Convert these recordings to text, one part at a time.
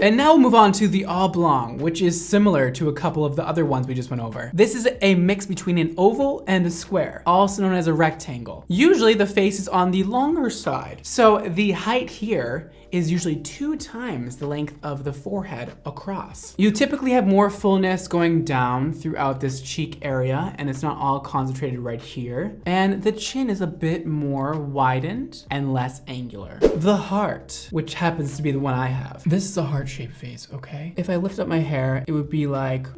And now we'll move on to the oblong, which is similar to a couple of the other ones we just went over. This is a mix between an oval and a square, also known as a rectangle. Usually the face is on the longer side. So the height here is usually 2 times the length of the forehead across. You typically have more fullness going down throughout this cheek area, and it's not all concentrated right here. And the chin is a bit more widened and less angular. The heart, which happens to be the one I have. This is a heart-shaped face, okay? If I lift up my hair, it would be like,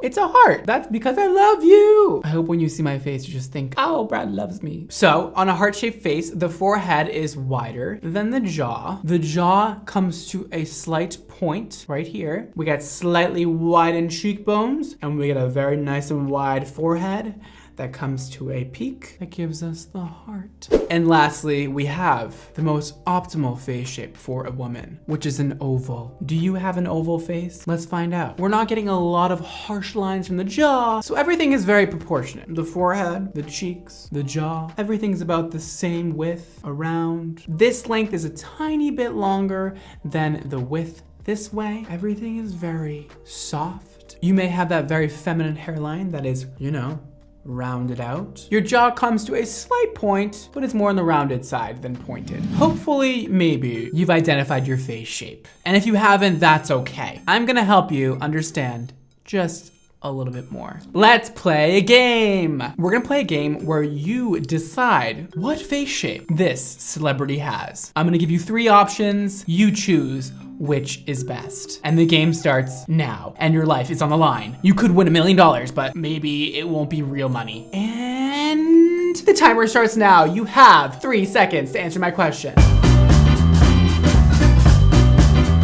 it's a heart. That's because I love you. I hope when you see my face, you just think, oh, Brad loves me. So on a heart-shaped face, the forehead is wider than the jaw. The jaw comes to a slight point right here. We got slightly widened cheekbones, and we get a very nice and wide forehead that comes to a peak that gives us the heart. And lastly, we have the most optimal face shape for a woman, which is an oval. Do you have an oval face? Let's find out. We're not getting a lot of harsh lines from the jaw, so everything is very proportionate. The forehead, the cheeks, the jaw, everything's about the same width around. This length is a tiny bit longer than the width this way. Everything is very soft. You may have that very feminine hairline that is, you know, rounded out. Your jaw comes to a slight point, but it's more on the rounded side than pointed. Hopefully, maybe, you've identified your face shape. And if you haven't, that's okay. I'm gonna help you understand just a little bit more. Let's play a game. We're gonna play a game where you decide what face shape this celebrity has. I'm gonna give you 3 options. You choose which is best. And the game starts now, and your life is on the line. You could win $1 million, but maybe it won't be real money. And the timer starts now. You have 3 seconds to answer my question.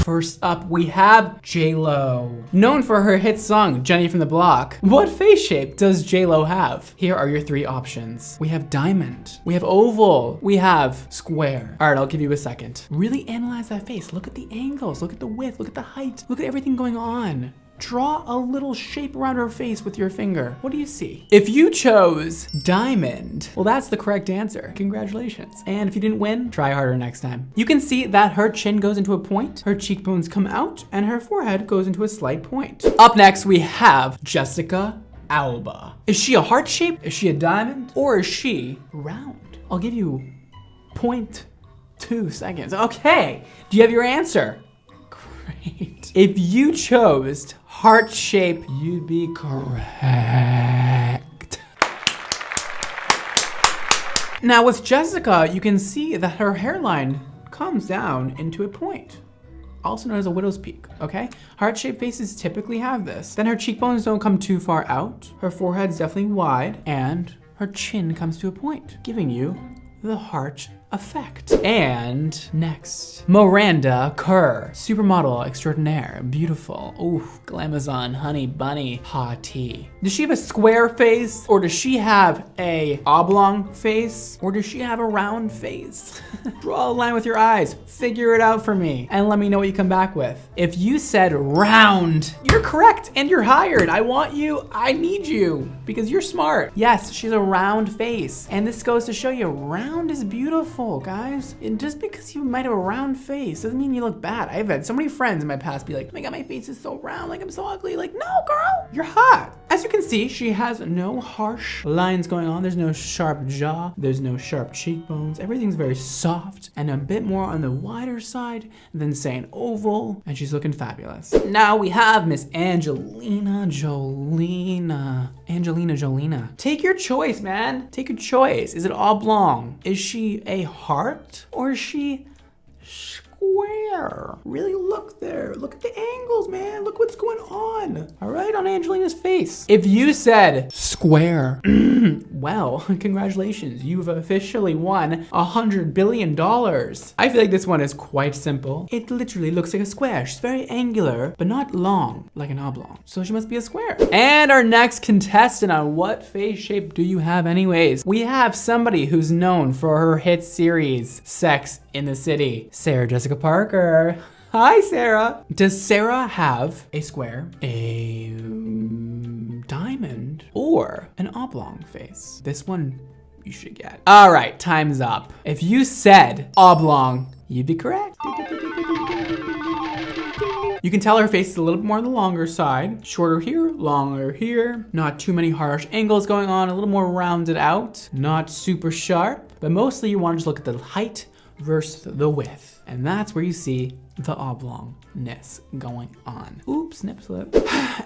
First up, we have J-Lo. Known for her hit song, Jenny from the Block. What face shape does J-Lo have? Here are your 3 options. We have diamond, we have oval, we have square. All right, I'll give you a second. Really analyze that face. Look at the angles, look at the width, look at the height, look at everything going on. Draw a little shape around her face with your finger. What do you see? If you chose diamond, well, that's the correct answer. Congratulations. And if you didn't win, try harder next time. You can see that her chin goes into a point, her cheekbones come out, and her forehead goes into a slight point. Up next, we have Jessica Alba. Is she a heart shape? Is she a diamond? Or is she round? I'll give you 0.2 seconds. Okay, do you have your answer? Great. If you chose heart shape, you'd be correct. Now with Jessica, you can see that her hairline comes down into a point, also known as a widow's peak, okay? Heart-shaped faces typically have this. Then her cheekbones don't come too far out, her forehead's definitely wide, and her chin comes to a point, giving you the heart effect. And next, Miranda Kerr, supermodel extraordinaire, beautiful, ooh, glamazon, honey bunny, hottie. Does she have a square face, or does she have a oblong face, or does she have a round face? Draw a line with your eyes, figure it out for me, and let me know what you come back with. If you said round, you're correct and you're hired. I want you, I need you, because you're smart. Yes, she's a round face, and this goes to show you round is beautiful, guys. And just because you might have a round face doesn't mean you look bad. I've had so many friends in my past be like, oh my God, my face is so round, like I'm so ugly. Like, no, girl, you're hot. As you can see, she has no harsh lines going on. There's no sharp jaw. There's no sharp cheekbones. Everything's very soft and a bit more on the wider side than say an oval. And she's looking fabulous. Now we have Miss Angelina Jolina. Take your choice, man. Take your choice. Is it oblong? Is she a heart or is she square? Really look there. Look at the angles, man. Look what's going on. All right, on Angelina's face. If you said square, well, congratulations. You've officially won $100 billion. I feel like this one is quite simple. It literally looks like a square. She's very angular, but not long like an oblong. So she must be a square. And our next contestant on what face shape do you have anyways? We have somebody who's known for her hit series, Sex in the City, Sarah Jessica Parker. Hi, Sarah. Does Sarah have a square, a diamond, or an oblong face? This one you should get. All right, time's up. If you said oblong, you'd be correct. You can tell her face is a little bit more on the longer side. Shorter here, longer here. Not too many harsh angles going on, a little more rounded out. Not super sharp, but mostly you want to just look at the height versus the width. And that's where you see the oblongness going on. Oops, snip slip.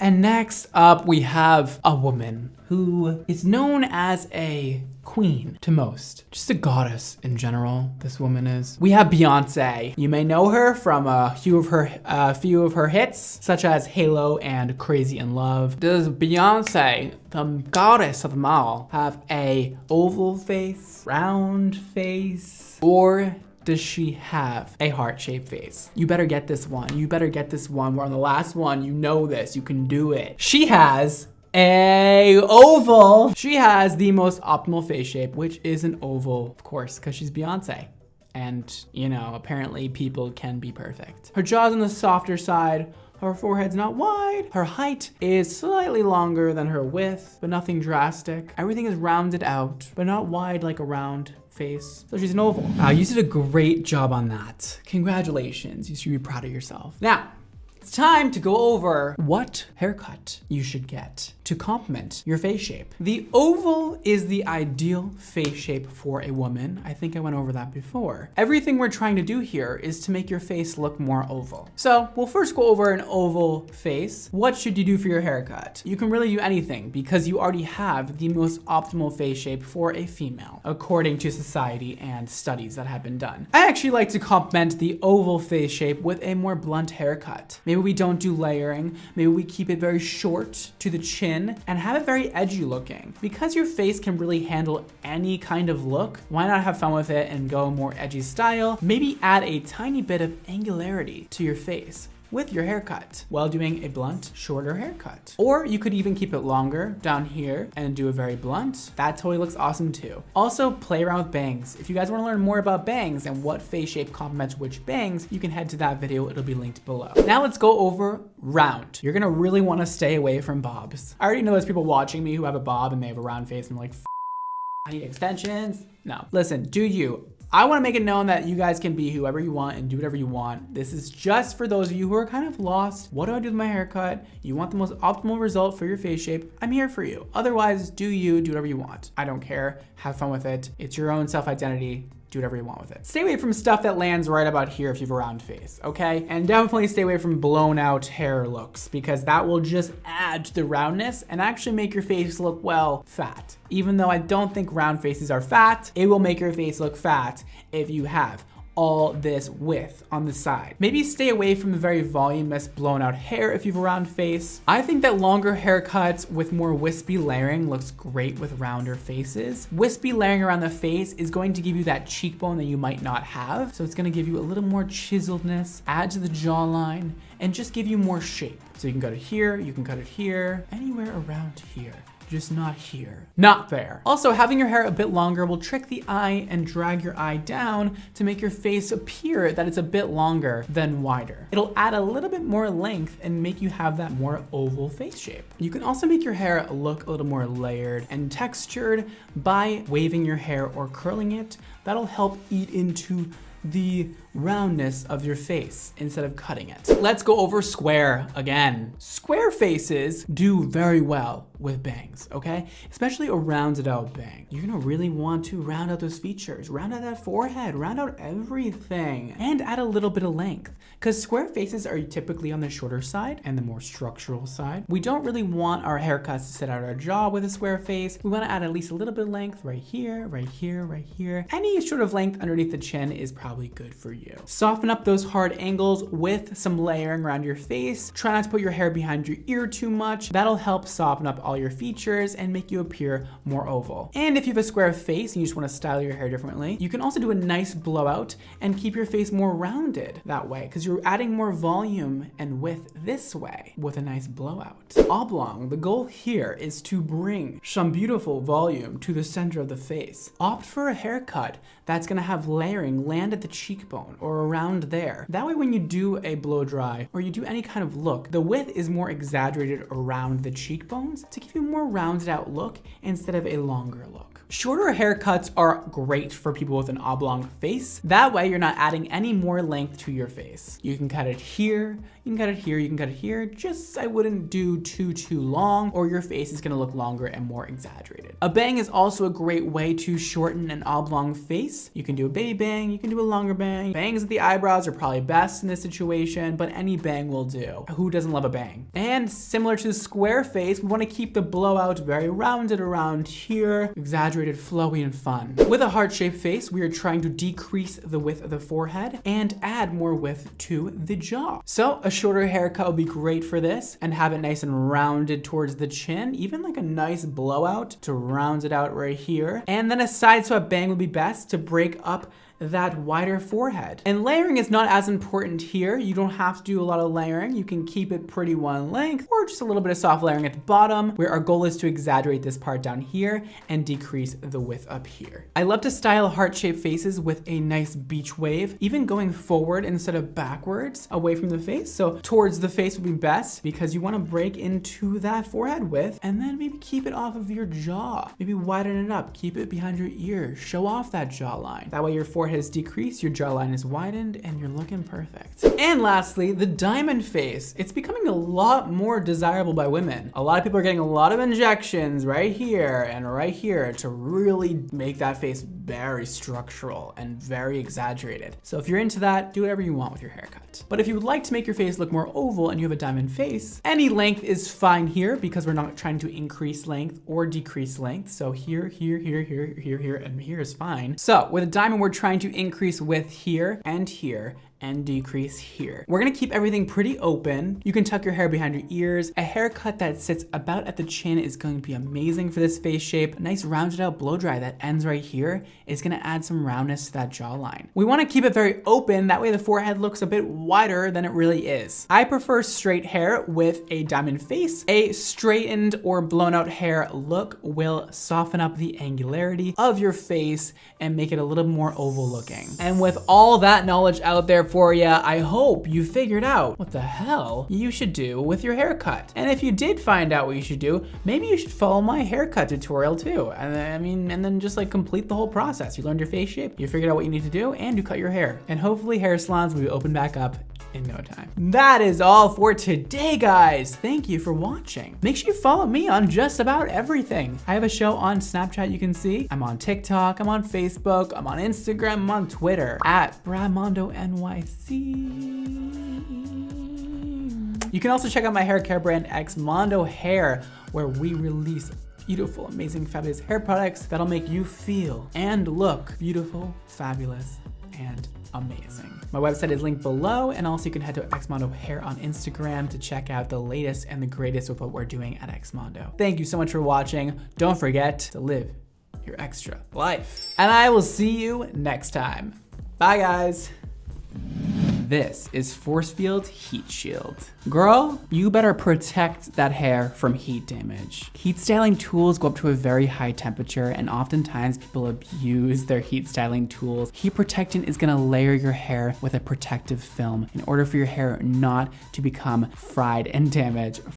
And next up, we have a woman who is known as a queen to most. Just a goddess in general, this woman is. We have Beyonce. You may know her from a few of her hits, such as Halo and Crazy in Love. Does Beyonce, the goddess of them all, have a oval face, round face, or does she have a heart-shaped face? You better get this one. You better get this one. We're on the last one. You know this. You can do it. She has a oval. She has the most optimal face shape, which is an oval, of course, because she's Beyonce. And, you know, apparently people can be perfect. Her jaw's on the softer side. Her forehead's not wide. Her height is slightly longer than her width, but nothing drastic. Everything is rounded out, but not wide like a round face. So she's an oval. Wow, you did a great job on that. Congratulations, you should be proud of yourself. Now, it's time to go over what haircut you should get to complement your face shape. The oval is the ideal face shape for a woman. I think I went over that before. Everything we're trying to do here is to make your face look more oval. So we'll first go over an oval face. What should you do for your haircut? You can really do anything because you already have the most optimal face shape for a female, according to society and studies that have been done. I actually like to complement the oval face shape with a more blunt haircut. Maybe we don't do layering. Maybe we keep it very short to the chin and have it very edgy looking. Because your face can really handle any kind of look, why not have fun with it and go more edgy style? Maybe add a tiny bit of angularity to your face with your haircut while doing a blunt, shorter haircut. Or you could even keep it longer down here and do a very blunt. That totally looks awesome too. Also, play around with bangs. If you guys wanna learn more about bangs and what face shape complements which bangs, you can head to that video, it'll be linked below. Now let's go over round. You're gonna really wanna stay away from bobs. I already know there's people watching me who have a bob and they have a round face and they're like, I need extensions. No, listen, do you. I want to make it known that you guys can be whoever you want and do whatever you want. This is just for those of you who are kind of lost. What do I do with my haircut? You want the most optimal result for your face shape? I'm here for you. Otherwise, do you, do whatever you want. I don't care. Have fun with it. It's your own self-identity. Do whatever you want with it. Stay away from stuff that lands right about here if you have a round face, okay? And definitely stay away from blown out hair looks because that will just add to the roundness and actually make your face look, well, fat. Even though I don't think round faces are fat, it will make your face look fat if you have all this width on the side. Maybe stay away from the very voluminous blown out hair if you have a round face. I think that longer haircuts with more wispy layering looks great with rounder faces. Wispy layering around the face is going to give you that cheekbone that you might not have. So it's gonna give you a little more chiseledness, add to the jawline, and just give you more shape. So you can cut it here, you can cut it here, anywhere around here. Just not here, not there. Also, having your hair a bit longer will trick the eye and drag your eye down to make your face appear that it's a bit longer than wider. It'll add a little bit more length and make you have that more oval face shape. You can also make your hair look a little more layered and textured by waving your hair or curling it. That'll help eat into the roundness of your face instead of cutting it. Let's go over square again. Square faces do very well with bangs, okay? Especially a rounded out bang. You're gonna really want to round out those features, round out that forehead, round out everything, and add a little bit of length. Because square faces are typically on the shorter side and the more structural side. We don't really want our haircuts to sit out our jaw with a square face. We wanna add at least a little bit of length right here, right here, right here. Any sort of length underneath the chin is probably good for you. Soften up those hard angles with some layering around your face. Try not to put your hair behind your ear too much. That'll help soften up all your features and make you appear more oval. And if you have a square face and you just want to style your hair differently, you can also do a nice blowout and keep your face more rounded that way because you're adding more volume and width this way with a nice blowout. Oblong, the goal here is to bring some beautiful volume to the center of the face. Opt for a haircut that's gonna have layering land at the cheekbone or around there. That way when you do a blow dry or you do any kind of look, the width is more exaggerated around the cheekbones to give you a more rounded out look instead of a longer look. Shorter haircuts are great for people with an oblong face. That way you're not adding any more length to your face. You can cut it here, you can cut it here, you can cut it here. Just I wouldn't do too long or your face is gonna look longer and more exaggerated. A bang is also a great way to shorten an oblong face. You can do a baby bang, you can do a longer bang. Bangs at the eyebrows are probably best in this situation, but any bang will do. Who doesn't love a bang? And similar to the square face, we wanna keep the blowout very rounded around here, exaggerated, flowy, and fun. With a heart-shaped face, we are trying to decrease the width of the forehead and add more width to the jaw. So a shorter haircut would be great for this, and have it nice and rounded towards the chin, even like a nice blowout to round it out right here. And then a side swept bang would be best to break up that wider forehead. And layering is not as important here. You don't have to do a lot of layering. You can keep it pretty one length or just a little bit of soft layering at the bottom, where our goal is to exaggerate this part down here and decrease the width up here. I love to style heart-shaped faces with a nice beach wave, even going forward instead of backwards away from the face. So towards the face would be best because you want to break into that forehead width and then maybe keep it off of your jaw. Maybe widen it up, keep it behind your ear, show off that jawline. That way your forehead is decreased, your jawline is widened, and you're looking perfect. And lastly, the diamond face. It's becoming a lot more desirable by women. A lot of people are getting a lot of injections right here and right here to really make that face very structural and very exaggerated. So if you're into that, do whatever you want with your haircut. But if you would like to make your face look more oval and you have a diamond face, any length is fine here because we're not trying to increase length or decrease length. So here, here, here, here, here, here, and here is fine. So with a diamond, we're trying to increase width here and decrease here. We're gonna keep everything pretty open. You can tuck your hair behind your ears. A haircut that sits about at the chin is going to be amazing for this face shape. A nice rounded out blow dry that ends right here is gonna add some roundness to that jawline. We wanna keep it very open, that way the forehead looks a bit wider than it really is. I prefer straight hair with a diamond face. A straightened or blown out hair look will soften up the angularity of your face and make it a little more oval looking. And with all that knowledge out there for you, I hope you figured out what the hell you should do with your haircut. And if you did find out what you should do, maybe you should follow my haircut tutorial too. And then just like complete the whole process. You learned your face shape, you figured out what you need to do, and you cut your hair. And hopefully hair salons will be open back up in no time. That is all for today, guys. Thank you for watching. Make sure you follow me on just about everything. I have a show on Snapchat you can see. I'm on TikTok, I'm on Facebook, I'm on Instagram, I'm on Twitter at BradmondoNYC. You can also check out my hair care brand Xmondo Hair, where we release beautiful, amazing, fabulous hair products that'll make you feel and look beautiful, fabulous, and amazing. My website is linked below, and also you can head to Xmondo Hair on Instagram to check out the latest and the greatest with what we're doing at Xmondo. Thank you so much for watching. Don't forget to live your extra life. And I will see you next time. Bye, guys. This is Force Field Heat Shield. Girl, you better protect that hair from heat damage. Heat styling tools go up to a very high temperature, and oftentimes people abuse their heat styling tools. Heat protectant is gonna layer your hair with a protective film in order for your hair not to become fried and damaged